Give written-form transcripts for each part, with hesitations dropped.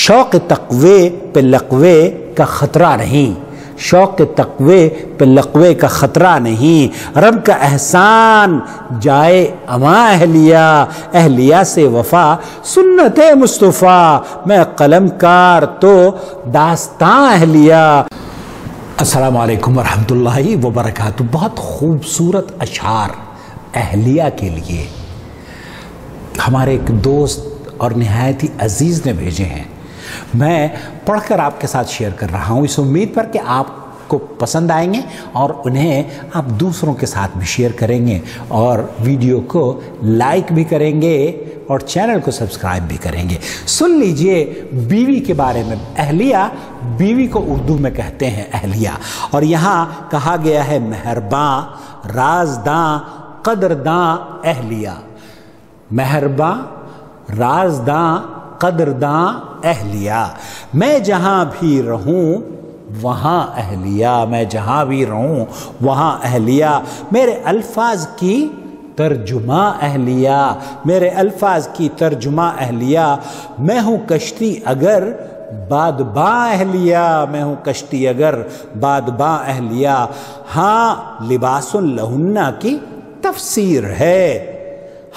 شوق تقوی پہ لقوے کا خطرہ نہیں، شوق تقوی پہ لقوے کا خطرہ نہیں، رب کا احسان جائے اما اہلیہ، اہلیہ سے وفا سنت مصطفیٰ، میں قلم کار تو داستاں اہلیہ۔ السلام علیکم ورحمۃ اللہ وبرکاتہ۔ بہت خوبصورت اشعار اہلیہ کے لیے ہمارے ایک دوست اور نہایت ہی عزیز نے بھیجے ہیں، میں پڑھ کر آپ کے ساتھ شیئر کر رہا ہوں اس امید پر کہ آپ کو پسند آئیں گے اور انہیں آپ دوسروں کے ساتھ بھی شیئر کریں گے اور ویڈیو کو لائک بھی کریں گے اور چینل کو سبسکرائب بھی کریں گے۔ سن لیجئے بیوی کے بارے میں۔ اہلیہ بیوی کو اردو میں کہتے ہیں اہلیہ، اور یہاں کہا گیا ہے مہرباں، رازداں، قدرداں اہلیہ، مہرباں، رازداں، قدرداں اہلیہ، میں جہاں بھی رہوں وہاں اہلیہ، میں جہاں بھی رہوں وہاں اہلیہ، میرے الفاظ کی ترجمہ اہلیہ، میرے الفاظ کی ترجمہ اہلیہ، میں ہوں کشتی اگر بادباں اہلیہ، میں ہوں کشتی اگر بادباں اہلیہ، ہاں لباس لہن کی تفسیر ہے،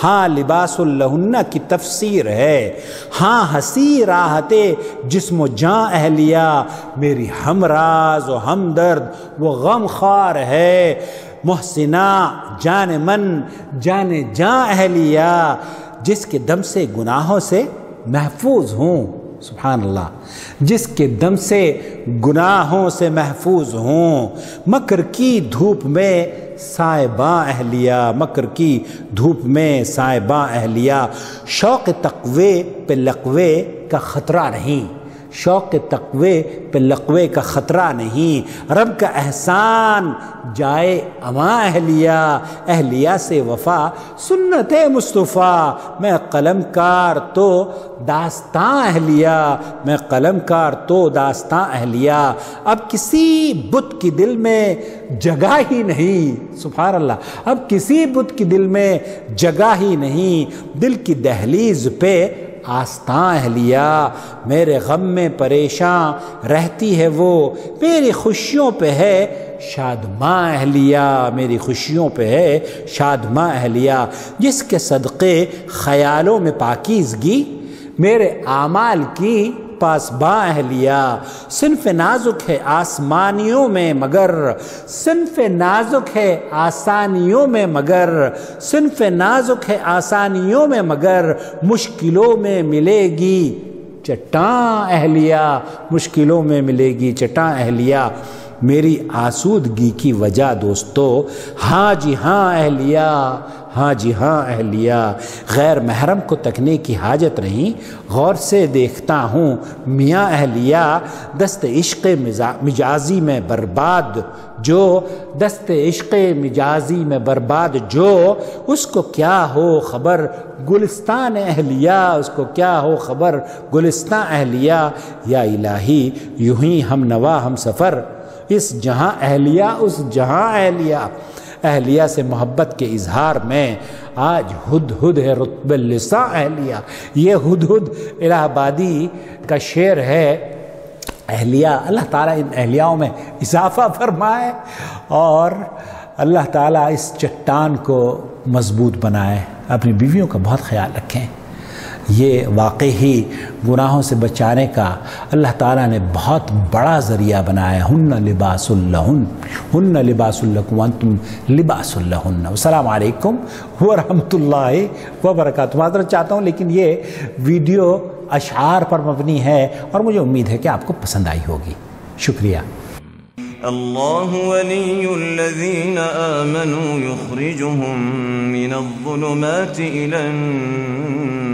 ہاں لباس لہن کی تفسیر ہے، ہاں ہنسی راحت جسم و جاں اہلیہ، میری ہمراز و ہمدرد وہ غم خوار ہے، محسنہ جان من جان جاں اہلیہ، جس کے دم سے گناہوں سے محفوظ ہوں، سبحان اللہ، جس کے دم سے گناہوں سے محفوظ ہوں، مکر کی دھوپ میں سائباں اہلیہ، مکر کی دھوپ میں سائباں اہلیہ، شوق تقوی پہ لقوے کا خطرہ نہیں، شوق تقوی پہ لقوے کا خطرہ نہیں، رب کا احسان جائے اما اہلیہ، اہلیہ سے وفا سنت مصطفیٰ، میں قلم کار تو داستاں اہلیہ، میں قلم کار تو داستاں اہلیہ، اب کسی بت کی دل میں جگہ ہی نہیں، سبحان اللہ، اب کسی بت کی دل میں جگہ ہی نہیں، دل کی دہلیز پہ آستاں اہلیہ، میرے غم میں پریشاں رہتی ہے وہ، میری خوشیوں پہ ہے شادماں اہلیہ، میری خوشیوں پہ ہے شادماں اہلیہ، جس کے صدقے خیالوں میں پاکیزگی میرے اعمال کی پاسباں اہلیہ، صنف نازک ہے آسمانیوں میں مگر، صنف نازک ہے آسانیوں میں مگر، صنف نازک ہے آسانیوں میں مگر، مشکلوں میں ملے گی چٹاں اہلیہ، مشکلوں میں ملے گی چٹاں اہلیہ، میری آسودگی کی وجہ دوستو ہاں جی ہاں اہلیہ، ہاں جی ہاں اہلیہ، غیر محرم کو تکنے کی حاجت نہیں، غور سے دیکھتا ہوں میاں اہلیہ، دست عشق مجازی میں برباد جو، دست عشق مجازی میں برباد جو، اس کو کیا ہو خبر گلستان اہلیہ، اس کو کیا ہو خبر گلستان اہلیہ، یا الہی یوں ہی ہم نوا ہم سفر، اس جہاں اہلیہ اس جہاں اہلیہ، اہلیہ سے محبت کے اظہار میں آج ہد ہد ہے رتب اللساں اہلیہ، یہ ہد ہد الہ آبادی کا شعر ہے۔ اہلیہ، اللہ تعالیٰ ان اہلیاؤں میں اضافہ فرمائے اور اللہ تعالیٰ اس چٹان کو مضبوط بنائے۔ اپنی بیویوں کا بہت خیال رکھیں، یہ واقعی ہی گناہوں سے بچانے کا اللہ تعالیٰ نے بہت بڑا ذریعہ بنایا، ہن لباس لہن، ہن لباس لکم وانتم لباس لہن۔ السلام علیکم ورحمۃ اللہ وبرکاتہ۔ معذرت چاہتا ہوں لیکن یہ ویڈیو اشعار پر مبنی ہے اور مجھے امید ہے کہ آپ کو پسند آئی ہوگی۔ شکریہ۔ اللہ ولی الذین آمنوا یخرجهم من الظلمات إلى النور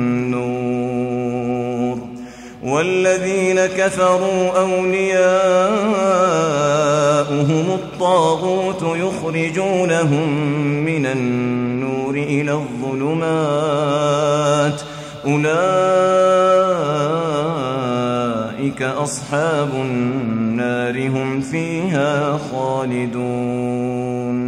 والذین كفروا أولیاؤهم الطاغوت یخرجونهم من النور إلى الظلمات أولئك أصحاب النار هم فيها خالدون۔